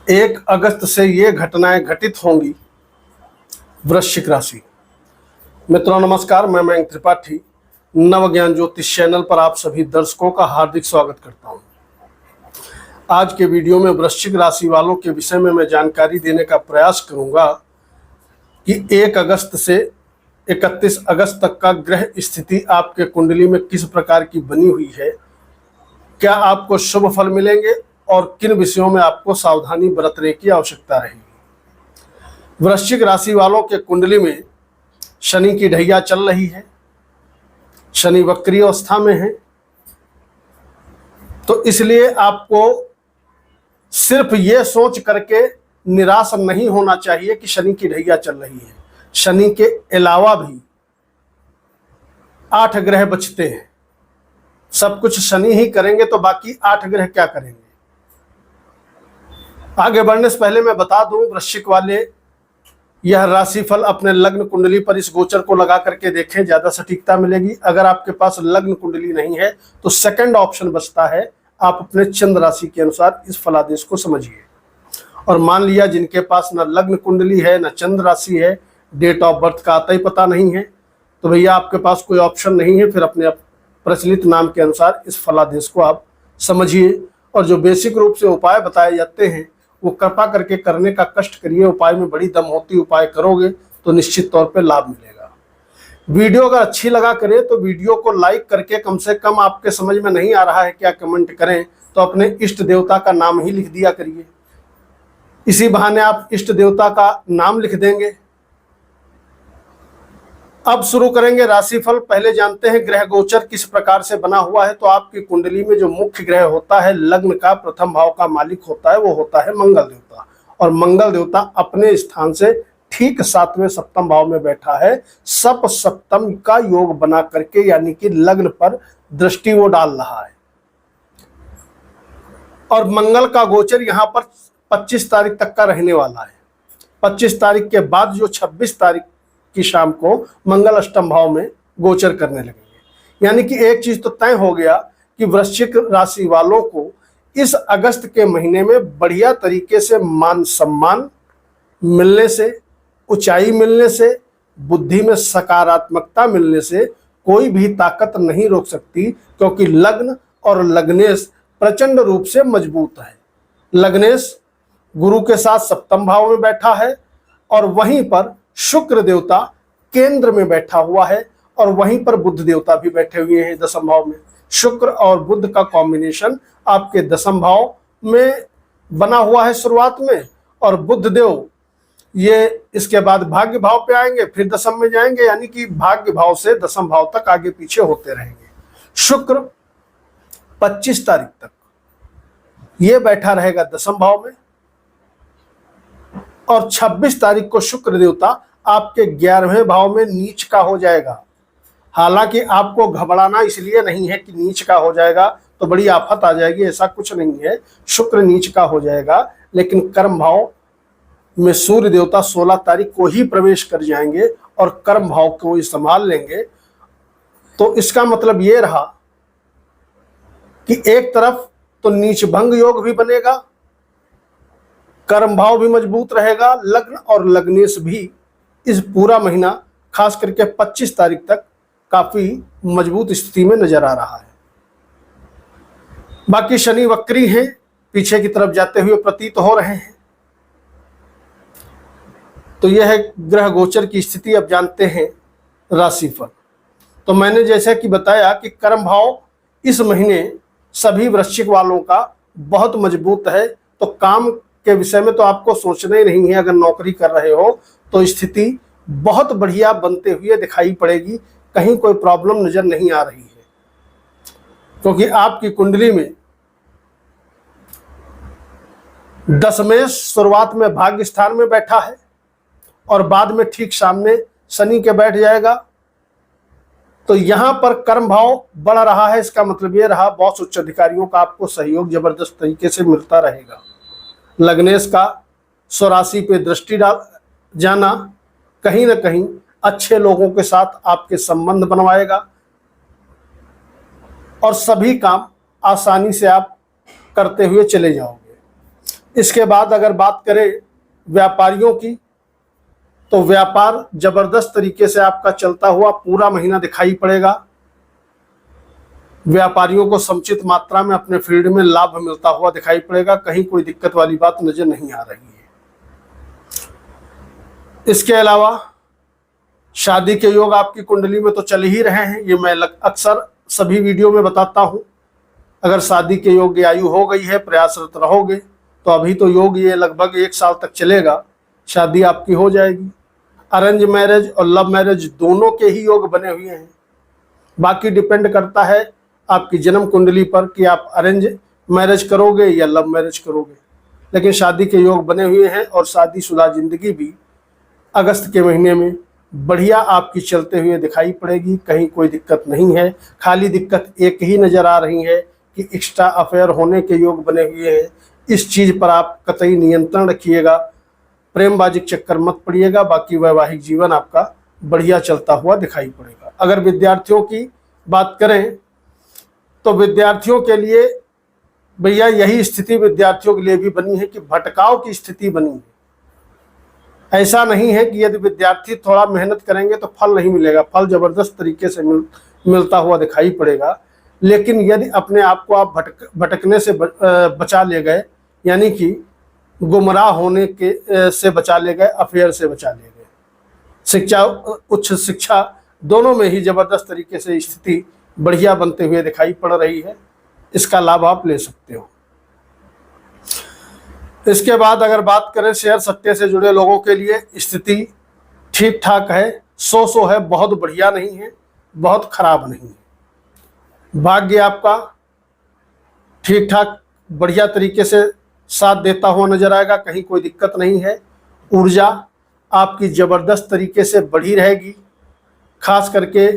1 अगस्त से ये घटनाएं घटित होंगी। वृश्चिक राशि। मित्रों नमस्कार, मैं मयंक त्रिपाठी नवज्ञान ज्योतिष चैनल पर आप सभी दर्शकों का हार्दिक स्वागत करता हूं। आज के वीडियो में वृश्चिक राशि वालों के विषय में मैं जानकारी देने का प्रयास करूंगा कि 1 अगस्त से 31 अगस्त तक का ग्रह स्थिति आपके कुंडली में किस प्रकार की बनी हुई है, क्या आपको शुभ फल मिलेंगे और किन विषयों में आपको सावधानी बरतने की आवश्यकता रहेगी। वृश्चिक राशि वालों के कुंडली में शनि की ढैया चल रही है, शनि वक्री अवस्था में है, तो इसलिए आपको सिर्फ ये सोच करके निराश नहीं होना चाहिए कि शनि की ढैया चल रही है। शनि के अलावा भी 8 ग्रह बचते हैं। सब कुछ शनि ही करेंगे तो बाकी 8 ग्रह क्या करेंगे। आगे बढ़ने से पहले मैं बता दूं, वृश्चिक वाले यह राशिफल अपने लग्न कुंडली पर इस गोचर को लगा करके देखें, ज्यादा सटीकता मिलेगी। अगर आपके पास लग्न कुंडली नहीं है तो सेकंड ऑप्शन बचता है, आप अपने चंद्र राशि के अनुसार इस फलादेश को समझिए। और मान लिया जिनके पास न लग्न कुंडली है न चंद्र राशि है, डेट ऑफ बर्थ का आता ही पता नहीं है, तो भैया आपके पास कोई ऑप्शन नहीं है, फिर अपने प्रचलित नाम के अनुसार इस फलादेश को आप समझिए। और जो बेसिक रूप से उपाय बताए जाते हैं वो कृपा करके करने का कष्ट करिए। उपाय में बड़ी दम होती, उपाय करोगे तो निश्चित तौर पे लाभ मिलेगा। वीडियो अगर अच्छी लगा करें तो वीडियो को लाइक करके, कम से कम आपके समझ में नहीं आ रहा है क्या कमेंट करें, तो अपने इष्ट देवता का नाम ही लिख दिया करिए। इसी बहाने आप इष्ट देवता का नाम लिख देंगे। अब शुरू करेंगे राशिफल। पहले जानते हैं ग्रह गोचर किस प्रकार से बना हुआ है। तो आपकी कुंडली में जो मुख्य ग्रह होता है, लग्न का प्रथम भाव का मालिक होता है, वो होता है मंगल देवता। और मंगल देवता अपने स्थान से ठीक 7वें सप्तम भाव में बैठा है, सप सप्तम का योग बना करके, यानी कि लग्न पर दृष्टि वो डाल रहा है। और मंगल का गोचर यहाँ पर 25 तारीख तक का रहने वाला है। 25 तारीख के बाद जो 26 तारीख की शाम को मंगल अष्टम भाव में गोचर करने लगेंगे। यानी कि एक चीज तो तय हो गया कि वृश्चिक राशि वालों को इस अगस्त के महीने में बढ़िया तरीके से मान सम्मान मिलने से, ऊंचाई मिलने से, बुद्धि में सकारात्मकता मिलने से कोई भी ताकत नहीं रोक सकती, क्योंकि लग्न और लग्नेश प्रचंड रूप से मजबूत है। लग्नेश गुरु के साथ सप्तम भाव में बैठा है और वहीं पर शुक्र देवता केंद्र में बैठा हुआ है और वहीं पर बुध देवता भी बैठे हुए हैं दसम भाव में। शुक्र और बुध का कॉम्बिनेशन आपके दसम भाव में बना हुआ है शुरुआत में, और बुध देव ये इसके बाद भाग्य भाव पे आएंगे, फिर दसम में जाएंगे, यानी कि भाग्य भाव से दसम भाव तक आगे पीछे होते रहेंगे। शुक्र 25 तारीख तक ये बैठा रहेगा दसम भाव में, और 26 तारीख को शुक्र देवता आपके 11वें भाव में नीच का हो जाएगा। हालांकि आपको घबराना इसलिए नहीं है कि नीच का हो जाएगा तो बड़ी आफत आ जाएगी, ऐसा कुछ नहीं है। शुक्र नीच का हो जाएगा, लेकिन कर्म भाव में सूर्य देवता 16 तारीख को ही प्रवेश कर जाएंगे और कर्म भाव को ही संभाल लेंगे। तो इसका मतलब ये रहा कि एक तरफ तो नीच भंग योग भी बनेगा, कर्म भाव भी मजबूत रहेगा, लग्न और लग्नेश भी इस पूरा महीना खास करके 25 तारीख तक काफी मजबूत स्थिति में नजर आ रहा है। बाकी शनि वक्री हैं, पीछे की तरफ जाते हुए प्रतीत हो रहे हैं। तो यह है ग्रह गोचर की स्थिति। अब जानते हैं राशिफल। तो मैंने जैसा कि बताया कि कर्म भाव इस महीने सभी वृश्चिक वालों का बहुत मजबूत है, तो काम के विषय में तो आपको सोचना ही नहीं है। अगर नौकरी कर रहे हो तो स्थिति बहुत बढ़िया बनते हुए दिखाई पड़ेगी, कहीं कोई प्रॉब्लम नजर नहीं आ रही है, क्योंकि आपकी कुंडली में दशमेश शुरुआत में भाग्य स्थान में बैठा है और बाद में ठीक सामने शनि के बैठ जाएगा। तो यहां पर कर्म भाव बढ़ रहा है। इसका मतलब यह रहा बॉस उच्च अधिकारियों का आपको सहयोग जबरदस्त तरीके से मिलता रहेगा। लग्नेश का स्वराशि पे दृष्टि डाल जाना कहीं ना कहीं अच्छे लोगों के साथ आपके संबंध बनवाएगा और सभी काम आसानी से आप करते हुए चले जाओगे। इसके बाद अगर बात करें व्यापारियों की, तो व्यापार जबरदस्त तरीके से आपका चलता हुआ पूरा महीना दिखाई पड़ेगा। व्यापारियों को समुचित मात्रा में अपने फील्ड में लाभ मिलता हुआ दिखाई पड़ेगा, कहीं कोई दिक्कत वाली बात नजर नहीं आ रही है। इसके अलावा शादी के योग आपकी कुंडली में तो चल ही रहे हैं, ये मैं अक्सर सभी वीडियो में बताता हूं। अगर शादी के योग्य आयु हो गई है, प्रयासरत रहोगे, तो अभी तो योग ये लगभग 1 साल तक चलेगा, शादी आपकी हो जाएगी। अरेंज मैरिज और लव मैरिज दोनों के ही योग बने हुए हैं। बाकी डिपेंड करता है आपकी जन्म कुंडली पर कि आप अरेंज मैरिज करोगे या लव मैरिज करोगे, लेकिन शादी के योग बने हुए हैं और शादीशुदा जिंदगी भी अगस्त के महीने में बढ़िया आपकी चलते हुए दिखाई पड़ेगी, कहीं कोई दिक्कत नहीं है। खाली दिक्कत एक ही नज़र आ रही है कि एक्स्ट्रा अफेयर होने के योग बने हुए हैं। इस चीज़ पर आप कतई नियंत्रण रखिएगा, प्रेमबाजी के चक्कर मत पड़िएगा। बाकी वैवाहिक जीवन आपका बढ़िया चलता हुआ दिखाई पड़ेगा। अगर विद्यार्थियों की बात करें तो विद्यार्थियों के लिए भैया यही स्थिति विद्यार्थियों के लिए भी बनी है कि भटकाव की स्थिति बनी है। ऐसा नहीं है कि यदि विद्यार्थी थोड़ा मेहनत करेंगे तो फल नहीं मिलेगा, फल जबरदस्त तरीके से मिलता हुआ दिखाई पड़ेगा। लेकिन यदि अपने आप को आप भटकने से बचा ले गए, यानी कि गुमराह होने के से बचा ले गए, अफेयर से बचा ले गए, शिक्षा उच्च शिक्षा दोनों में ही जबरदस्त तरीके से स्थिति बढ़िया बनते हुए दिखाई पड़ रही है। इसका लाभ आप ले सकते हो। इसके बाद अगर बात करें शेयर सट्टे से जुड़े लोगों के लिए, स्थिति ठीक ठाक है, सो है, बहुत बढ़िया नहीं है, बहुत खराब नहीं है। भाग्य आपका ठीक ठाक बढ़िया तरीके से साथ देता हुआ नजर आएगा, कहीं कोई दिक्कत नहीं है। ऊर्जा आपकी जबरदस्त तरीके से बढ़ी रहेगी, खास करके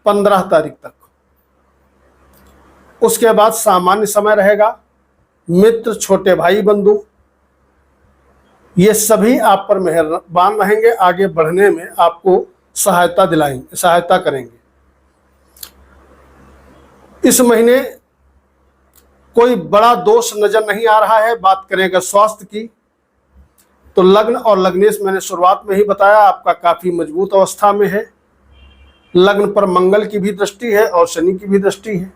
15 तारीख तक। उसके बाद सामान्य समय रहेगा। मित्र, छोटे भाई, बंधु, ये सभी आप पर मेहरबान रहेंगे, आगे बढ़ने में आपको सहायता करेंगे। इस महीने कोई बड़ा दोष नजर नहीं आ रहा है। बात करें अगर स्वास्थ्य की, तो लग्न और लग्नेश मैंने शुरुआत में ही बताया आपका काफी मजबूत अवस्था में है। लग्न पर मंगल की भी दृष्टि है और शनि की भी दृष्टि है।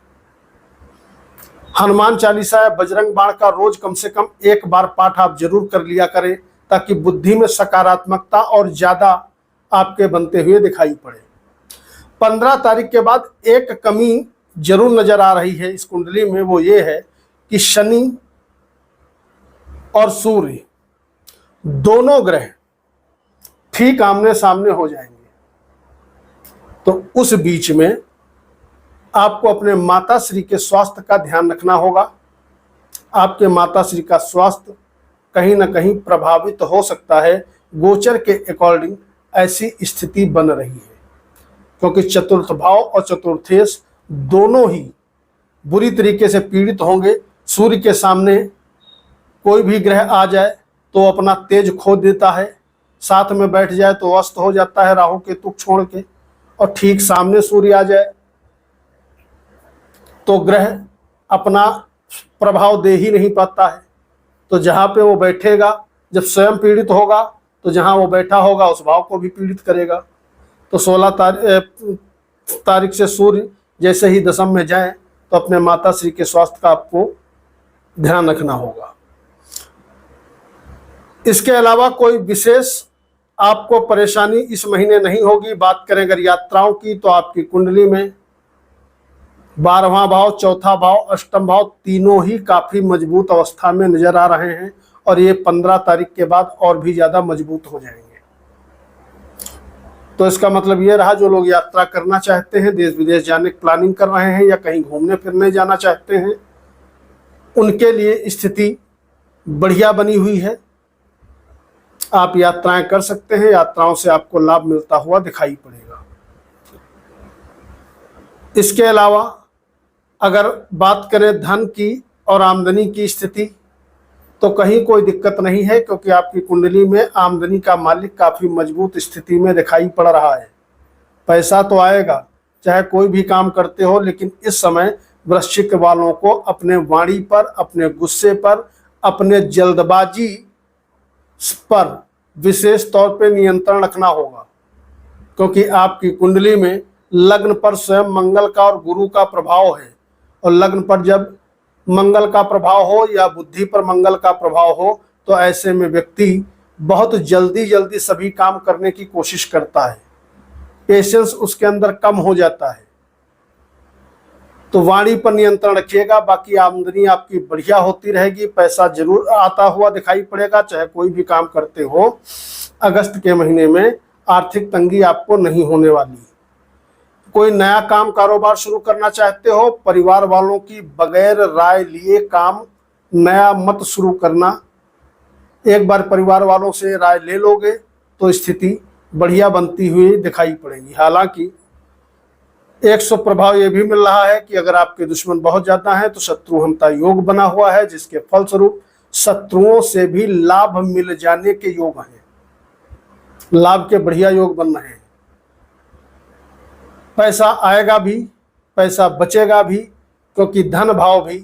हनुमान चालीसा या बजरंग बाण का रोज कम से कम 1 बार पाठ आप जरूर कर लिया करें, ताकि बुद्धि में सकारात्मकता और ज्यादा आपके बनते हुए दिखाई पड़े। 15 तारीख के बाद एक कमी जरूर नजर आ रही है इस कुंडली में, वो ये है कि शनि और सूर्य दोनों ग्रह ठीक आमने सामने हो जाएंगे। तो उस बीच में आपको अपने माताश्री के स्वास्थ्य का ध्यान रखना होगा। आपके माताश्री का स्वास्थ्य कहीं ना कहीं प्रभावित हो सकता है। गोचर के अकॉर्डिंग ऐसी स्थिति बन रही है, क्योंकि चतुर्थ भाव और चतुर्थेश दोनों ही बुरी तरीके से पीड़ित होंगे। सूर्य के सामने कोई भी ग्रह आ जाए तो अपना तेज खो देता है, साथ में बैठ जाए तो अस्त हो जाता है राहु केतु छोड़ के, और ठीक सामने सूर्य आ जाए तो ग्रह अपना प्रभाव दे ही नहीं पाता है। तो जहाँ पे वो बैठेगा, जब स्वयं पीड़ित होगा तो जहाँ वो बैठा होगा उस भाव को भी पीड़ित करेगा। तो 16 तारीख से सूर्य जैसे ही दशम में जाए तो अपने माताश्री के स्वास्थ्य का आपको ध्यान रखना होगा। इसके अलावा कोई विशेष आपको परेशानी इस महीने नहीं होगी। बात करें अगर यात्राओं की, तो आपकी कुंडली में 12वां भाव, चौथा भाव, अष्टम भाव तीनों ही काफी मजबूत अवस्था में नजर आ रहे हैं, और ये 15 तारीख के बाद और भी ज्यादा मजबूत हो जाएंगे। तो इसका मतलब ये रहा, जो लोग यात्रा करना चाहते हैं, देश विदेश जाने की प्लानिंग कर रहे हैं या कहीं घूमने फिरने जाना चाहते हैं, उनके लिए स्थिति बढ़िया बनी हुई है। आप यात्राएं कर सकते हैं, यात्राओं से आपको लाभ मिलता हुआ दिखाई पड़ेगा। इसके अलावा अगर बात करें धन की और आमदनी की स्थिति, तो कहीं कोई दिक्कत नहीं है, क्योंकि आपकी कुंडली में आमदनी का मालिक काफी मजबूत स्थिति में दिखाई पड़ रहा है। पैसा तो आएगा, चाहे कोई भी काम करते हो, लेकिन इस समय वृश्चिक वालों को अपने वाणी पर, अपने गुस्से पर, अपने जल्दबाजी पर विशेष तौर पे नियंत्रण रखना होगा, क्योंकि आपकी कुंडली में लग्न पर स्वयं मंगल का और गुरु का प्रभाव है, और लग्न पर जब मंगल का प्रभाव हो या बुद्धि पर मंगल का प्रभाव हो तो ऐसे में व्यक्ति बहुत जल्दी जल्दी सभी काम करने की कोशिश करता है, पेशेंस उसके अंदर कम हो जाता है। तो वाणी पर नियंत्रण रखिएगा। बाकी आमदनी आपकी बढ़िया होती रहेगी, पैसा जरूर आता हुआ दिखाई पड़ेगा, चाहे कोई भी काम करते हो। अगस्त के महीने में आर्थिक तंगी आपको नहीं होने वाली। कोई नया काम कारोबार शुरू करना चाहते हो, परिवार वालों की बगैर राय लिए काम नया मत शुरू करना। एक बार परिवार वालों से राय ले लोगे तो स्थिति बढ़िया बनती हुई दिखाई पड़ेगी। हालांकि एक शुभ प्रभाव यह भी मिल रहा है कि अगर आपके दुश्मन बहुत ज्यादा हैं तो शत्रुहंता योग बना हुआ है, जिसके फलस्वरूप शत्रुओं से भी लाभ मिल जाने के योग हैं, लाभ के बढ़िया योग बन रहे हैं। पैसा आएगा भी, पैसा बचेगा भी, क्योंकि धन भाव भी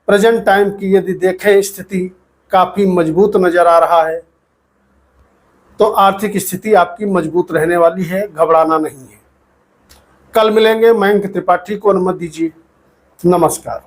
प्रेजेंट टाइम की यदि देखें स्थिति काफी मजबूत नजर आ रहा है। तो आर्थिक स्थिति आपकी मजबूत रहने वाली है, घबराना नहीं है। कल मिलेंगे। मयंक त्रिपाठी को अनुमति दीजिए। नमस्कार।